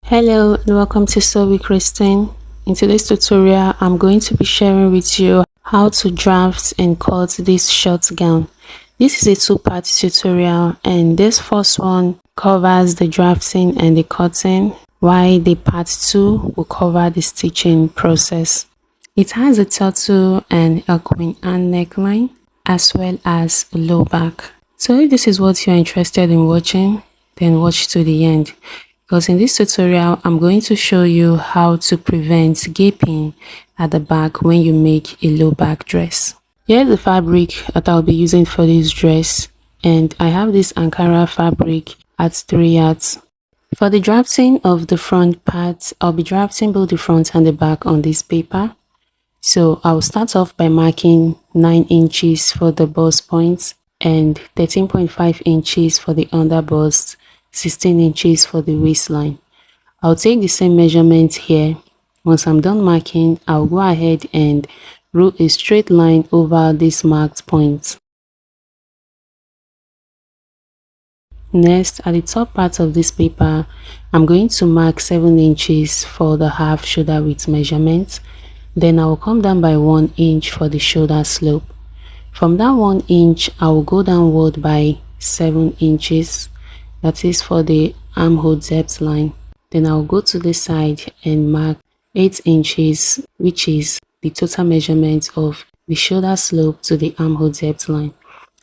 Hello and welcome to Sew with Christine. In today's tutorial, I'm going to be sharing with you how to draft and cut this short gown. This is a two-part tutorial, and this first one covers the drafting and the cutting, while the part 2 will cover the stitching process. It has a turtle and a queen and neckline, as well as a low back. So if this is what you're interested in watching, then watch to the end, because in this tutorial I'm going to show you how to prevent gaping at the back when you make a low back dress. Here's the fabric that I'll be using for this dress, and I have this ankara fabric at 3 yards. For the drafting of the front part, I'll be drafting both the front and the back on this paper. So I'll start off by marking 9 inches for the bust points and 13.5 inches for the under bust, 16 inches for the waistline. I'll take the same measurement here. Once I'm done marking, I'll go ahead and draw a straight line over this marked point. Next, at the top part of this paper, I'm going to mark 7 inches for the half shoulder width measurement. Then I will come down by 1 inch for the shoulder slope. From that 1 inch, I will go downward by 7 inches. That is for the armhole depth line. Then I'll go to the side and mark 8 inches, which is the total measurement of the shoulder slope to the armhole depth line.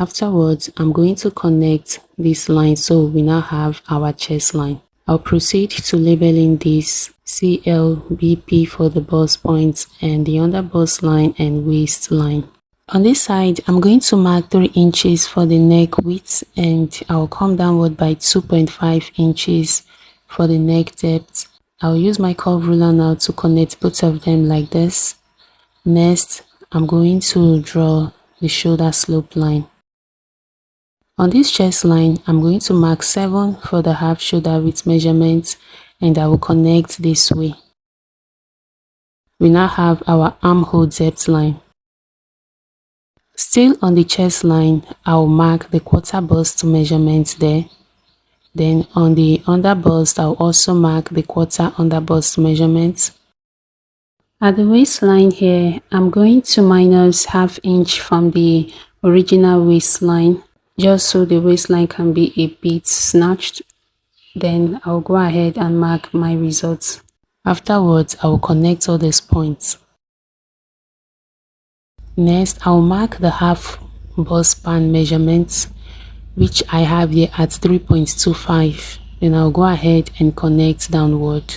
Afterwards, I'm going to connect this line so we now have our chest line. I'll proceed to labeling this CLBP for the bust points and the under bust line and waist line. On this side, I'm going to mark 3 inches for the neck width, and I'll come downward by 2.5 inches for the neck depth. I'll use my curve ruler now to connect both of them like this. Next, I'm going to draw the shoulder slope line. On this chest line, I'm going to mark 7 for the half shoulder width measurement, and I will connect this way. We now have our armhole depth line. Still on the chest line, I'll mark the quarter bust measurement there. Then on the under bust, I'll also mark the quarter under bust measurement. At the waistline here, I'm going to minus ½ inch from the original waistline, just so the waistline can be a bit snatched. Then I'll go ahead and mark my results. Afterwards, I will connect all these points. Next, I'll mark the half bust span measurements, which I have here at 3.25. Then I'll go ahead and connect downward.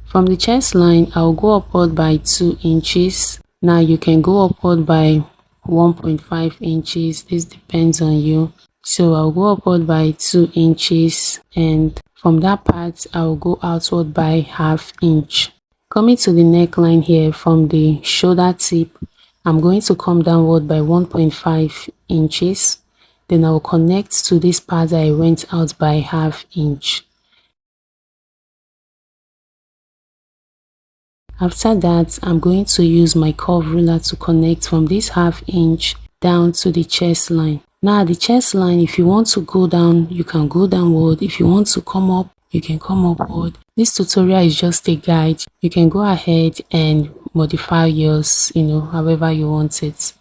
From the chest line, I'll go upward by 2 inches. Now you can go upward by 1.5 inches. This depends on you. So I'll go upward by 2 inches, and from that part, I'll go outward by ½ inch. Coming to the neckline here, from the shoulder tip, I'm going to come downward by 1.5 inches. Then I will connect to this part that I went out by ½ inch. After that, I'm going to use my curve ruler to connect from this ½ inch down to the chest line. Now the chest line, if you want to go down, you can go downward. If you want to come up, you can come upward. This tutorial is just a guide. You can go ahead and modify yours, however you want it.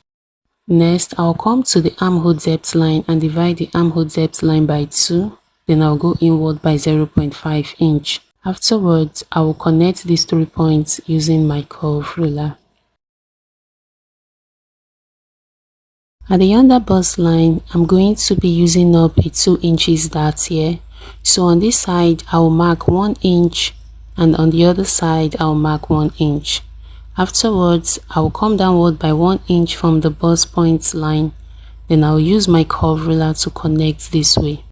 Next, I'll come to the armhole depth line and divide the armhole depth line by 2. Then I'll go inward by 0.5 inch. Afterwards, I will connect these 3 points using my curve ruler. At the under bust line, I'm going to be using up a 2 inches dart here. So on this side, I will mark 1 inch, and on the other side, I will mark 1 inch. Afterwards, I will come downward by 1 inch from the bust point line. Then I will use my curve ruler to connect this way.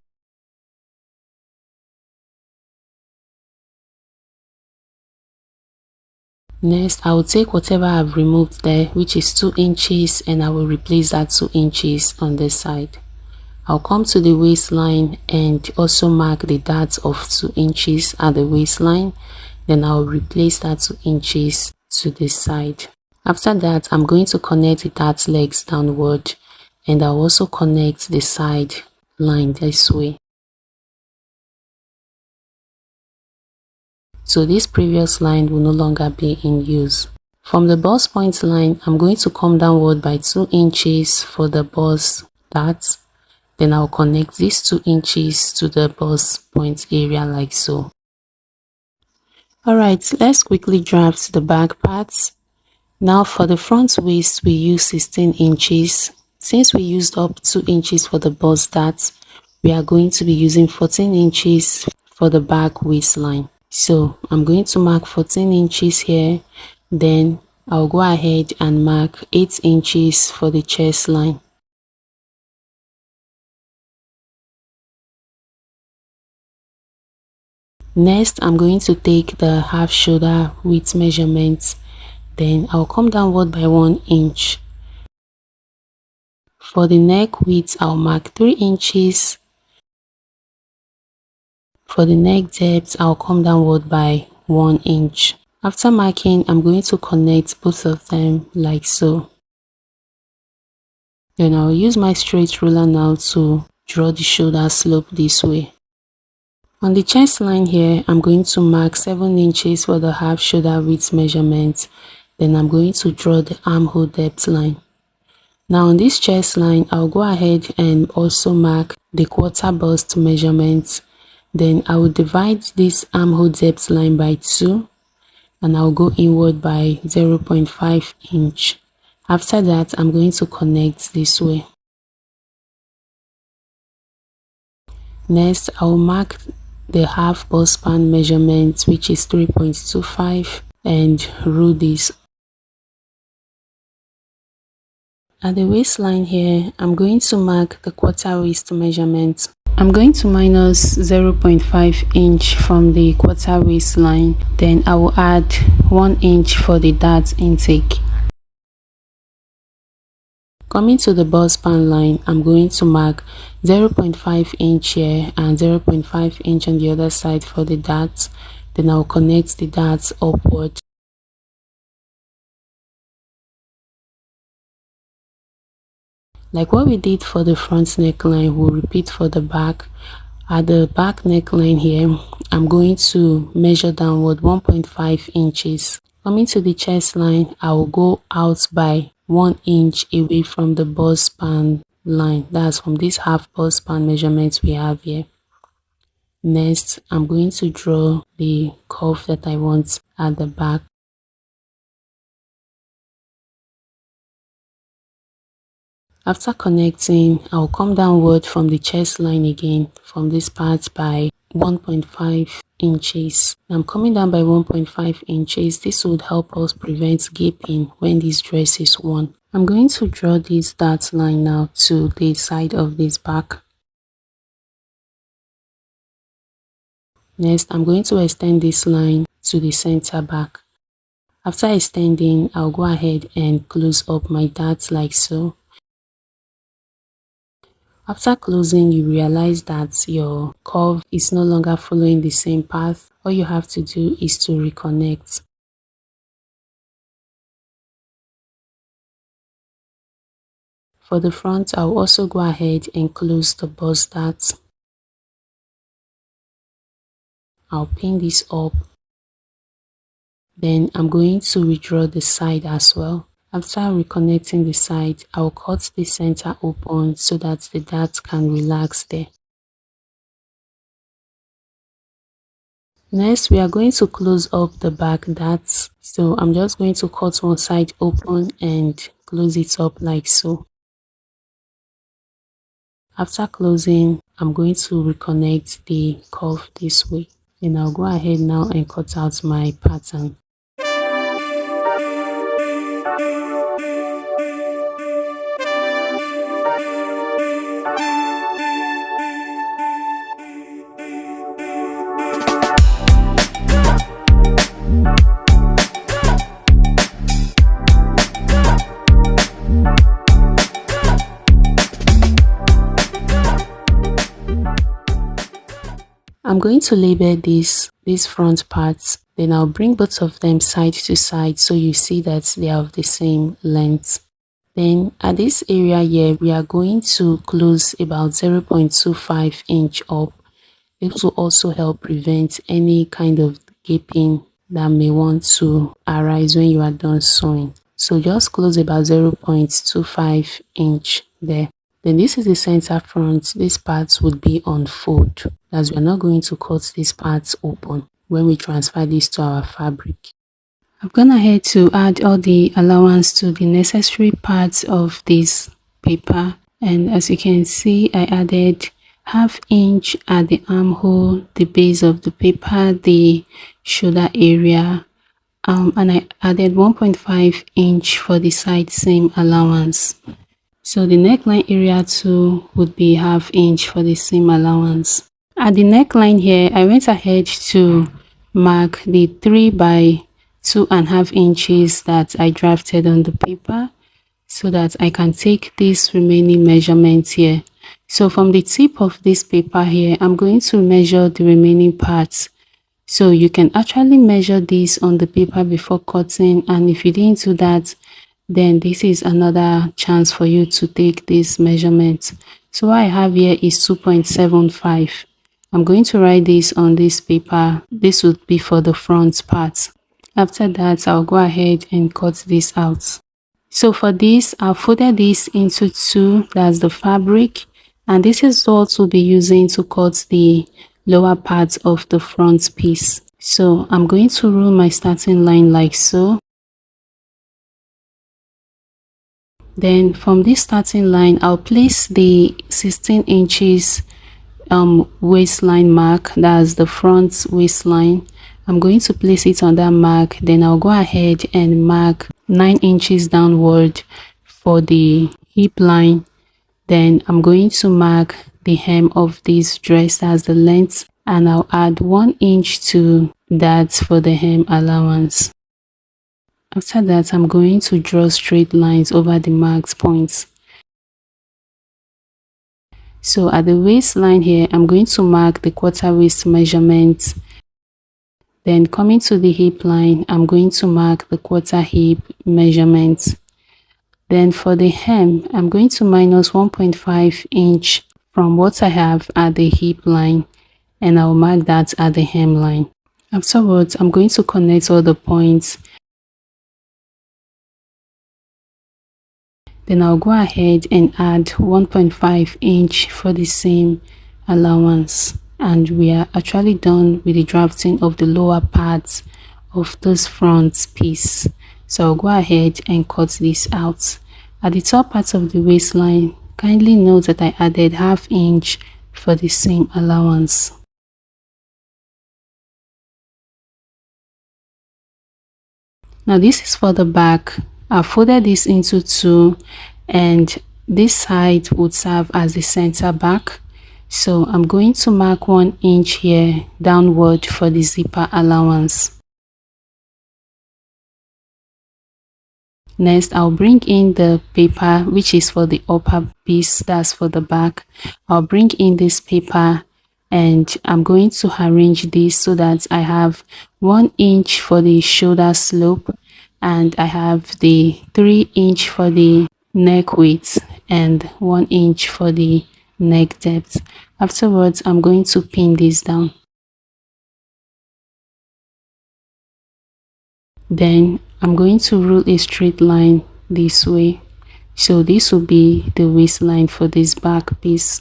Next, I will take whatever I've removed there, which is 2 inches, and I will replace that 2 inches on this side. I'll come to the waistline and also mark the dart of 2 inches at the waistline. Then I'll replace that 2 inches to this side. After that, I'm going to connect the dart legs downward, and I'll also connect the side line this way. so this previous line will no longer be in use. From the bust point line, I'm going to come downward by 2 inches for the bust dart. Then I'll connect these 2 inches to the bust point area like so. Alright, let's quickly draft the back parts. Now for the front waist, we use 16 inches. Since we used up 2 inches for the bust dart, we are going to be using 14 inches for the back waistline. So I'm going to mark 14 inches here. Then I'll go ahead and mark 8 inches for the chest line. Next, I'm going to take the half shoulder width measurements. Then I'll come downward by 1 inch. For the neck width, I'll mark 3 inches. For the neck depth, I'll come downward by 1 inch. After marking, I'm going to connect both of them like so. Then I'll use my straight ruler now to draw the shoulder slope this way. On the chest line here, I'm going to mark 7 inches for the half shoulder width measurement. Then I'm going to draw the armhole depth line. Now on this chest line, I'll go ahead and also mark the quarter bust measurements. Then I will divide this armhole depth line by 2. And I'll go inward by 0.5 inch. After that, I'm going to connect this way. Next, I'll mark the half bust span measurement, which is 3.25, and rule this. At the waistline here, I'm going to mark the quarter waist measurement. I'm going to minus 0.5 inch from the quarter waistline. Then I will add 1 inch for the dart intake. Coming to the bust span line, I'm going to mark 0.5 inch here and 0.5 inch on the other side for the dart. Then I'll connect the darts upward. Like what we did for the front neckline, we'll repeat for the back. At the back neckline here, I'm going to measure downward 1.5 inches. Coming to the chest line, I will go out by 1 inch away from the bust span line. That's from this half bust span measurements we have here. Next, I'm going to draw the curve that I want at the back. After connecting, I'll come downward from the chest line again from this part by 1.5 inches. I'm coming down by 1.5 inches. This would help us prevent gaping when this dress is worn. I'm going to draw this dart line now to the side of this back. Next, I'm going to extend this line to the center back. After extending, I'll go ahead and close up my dart like so. After closing, you realize that your curve is no longer following the same path. All you have to do is to reconnect. For the front, I'll also go ahead and close the bust dart. I'll pin this up. Then I'm going to redraw the side as well. After reconnecting the side, I'll cut the center open so that the dart can relax there. Next, we are going to close up the back darts. So I'm just going to cut one side open and close it up like so. After closing, I'm going to reconnect the curve this way. And I'll go ahead now and cut out my pattern. I'm going to label these front parts, then I'll bring both of them side to side so you see that they are of the same length. Then at this area here, we are going to close about 0.25 inch up. It will also help prevent any kind of gaping that may want to arise when you are done sewing. So just close about 0.25 inch there. Then this is the center front. This part would be on fold, as we are not going to cut this part open when we transfer this to our fabric. I've gone ahead to add all the allowance to the necessary parts of this paper, and as you can see, I added ½ inch at the armhole, the base of the paper, the shoulder area, and I added 1.5 inch for the side seam allowance. So the neckline area too would be ½ inch for the seam allowance. At the neckline here, I went ahead to mark the 3 by 2.5 inches that I drafted on the paper, so that I can take this remaining measurement here. So from the tip of this paper here, I'm going to measure the remaining parts. So you can actually measure this on the paper before cutting, and if you didn't do that, then this is another chance for you to take this measurement. So what I have here is 2.75. I'm going to write this on this paper. This would be for the front part. After that, I'll go ahead and cut this out. So for this, I'll folded this into 2, that's the fabric, and this is what we'll be using to cut the lower part of the front piece. So I'm going to rule my starting line like so. Then from this starting line, I'll place the 16 inches waistline mark, that's the front waistline. I'm going to place it on that mark. Then I'll go ahead and mark 9 inches downward for the hip line. Then I'm going to mark the hem of this dress as the length, and I'll add 1 inch to that for the hem allowance. After that, I'm going to draw straight lines over the marked points. So at the waistline here, I'm going to mark the quarter waist measurement. Then coming to the hip line, I'm going to mark the quarter hip measurement. Then for the hem, I'm going to minus 1.5 inch from what I have at the hip line, and I'll mark that at the hem line. Afterwards, I'm going to connect all the points. Then I'll go ahead and add 1.5 inch for the seam allowance, and we are actually done with the drafting of the lower parts of this front piece. So I'll go ahead and cut this out. At the top part of the waistline, kindly note that I added ½ inch for the seam allowance. Now this is for the back. I folded this into 2, and this side would serve as the center back. So I'm going to mark 1 inch here downward for the zipper allowance. Next, I'll bring in the paper, which is for the upper piece, that's for the back. I'll bring in this paper, and I'm going to arrange this so that I have 1 inch for the shoulder slope, and I have the 3 inch for the neck width and 1 inch for the neck depth. Afterwards, I'm going to pin this down. Then I'm going to rule a straight line this way. So this will be the waistline for this back piece.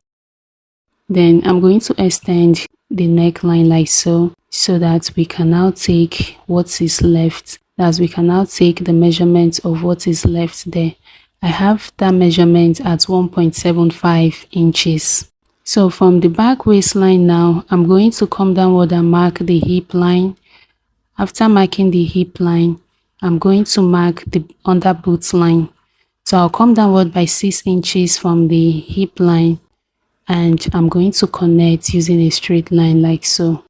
Then I'm going to extend the neckline like so that we can now take what is left. As we can now take the measurement of what is left there. I have that measurement at 1.75 inches. So from the back waistline now, I'm going to come downward and mark the hip line. After marking the hip line, I'm going to mark the under boot line. So I'll come downward by 6 inches from the hip line, and I'm going to connect using a straight line like so.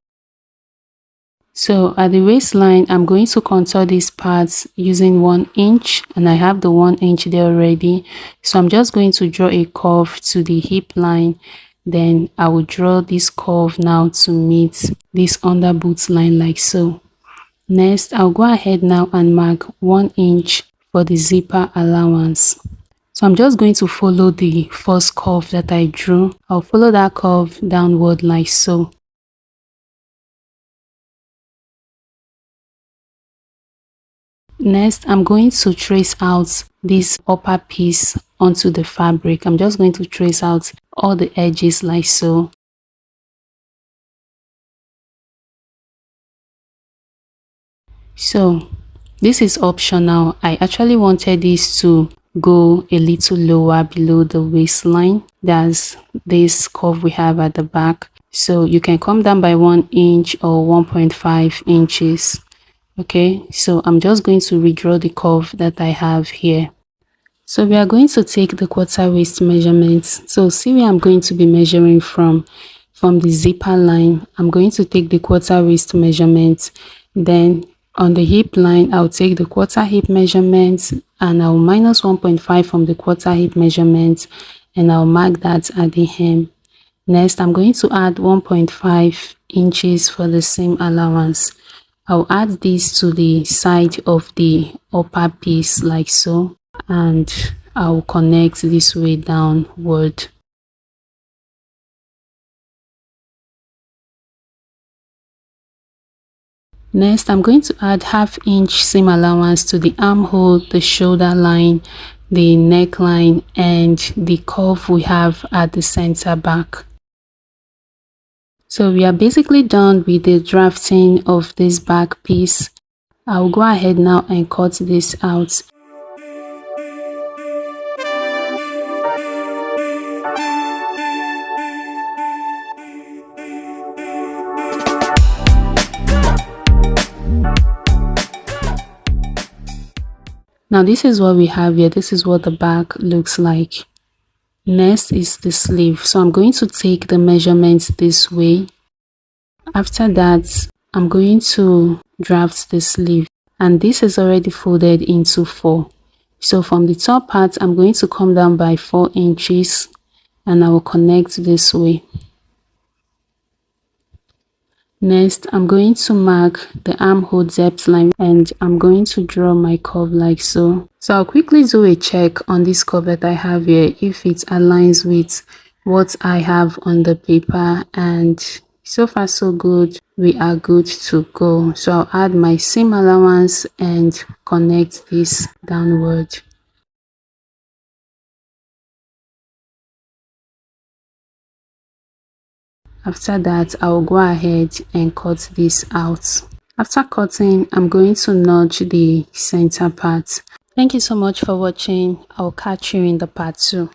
So at the waistline, I'm going to contour these parts using 1 inch, and I have the 1 inch there already. So I'm just going to draw a curve to the hip line. Then I will draw this curve now to meet this under boot line like so. Next, I'll go ahead now and mark 1 inch for the zipper allowance. So I'm just going to follow the first curve that I drew. I'll follow that curve downward like so. Next, I'm going to trace out this upper piece onto the fabric. I'm just going to trace out all the edges like so. So this is optional. I actually wanted this to go a little lower below the waistline. That's this curve we have at the back. So you can come down by 1 inch or 1.5 inches. Okay, so I'm just going to redraw the curve that I have here. So we are going to take the quarter waist measurements. So see where I'm going to be measuring from the zipper line. I'm going to take the quarter waist measurement. Then on the hip line, I'll take the quarter hip measurement and I'll minus 1.5 from the quarter hip measurement and I'll mark that at the hem. Next, I'm going to add 1.5 inches for the seam allowance. I'll add this to the side of the upper piece like so, and I'll connect this way downward. Next, I'm going to add ½ inch seam allowance to the armhole, the shoulder line, the neckline, and the curve we have at the center back. So we are basically done with the drafting of this back piece. I'll go ahead now and cut this out. Now this is what we have here. This is what the back looks like. Next is the sleeve. So I'm going to take the measurements this way. After that, I'm going to draft the sleeve, and this is already folded into 4. So from the top part, I'm going to come down by 4 inches and I will connect this way. Next, I'm going to mark the armhole depth line and I'm going to draw my curve like so. So I'll quickly do a check on this curve that I have here if it aligns with what I have on the paper, and so far so good. We are good to go. So I'll add my seam allowance and connect this downward. After that, I'll go ahead and cut this out. After cutting, I'm going to notch the center part. Thank you so much for watching. I'll catch you in the part 2.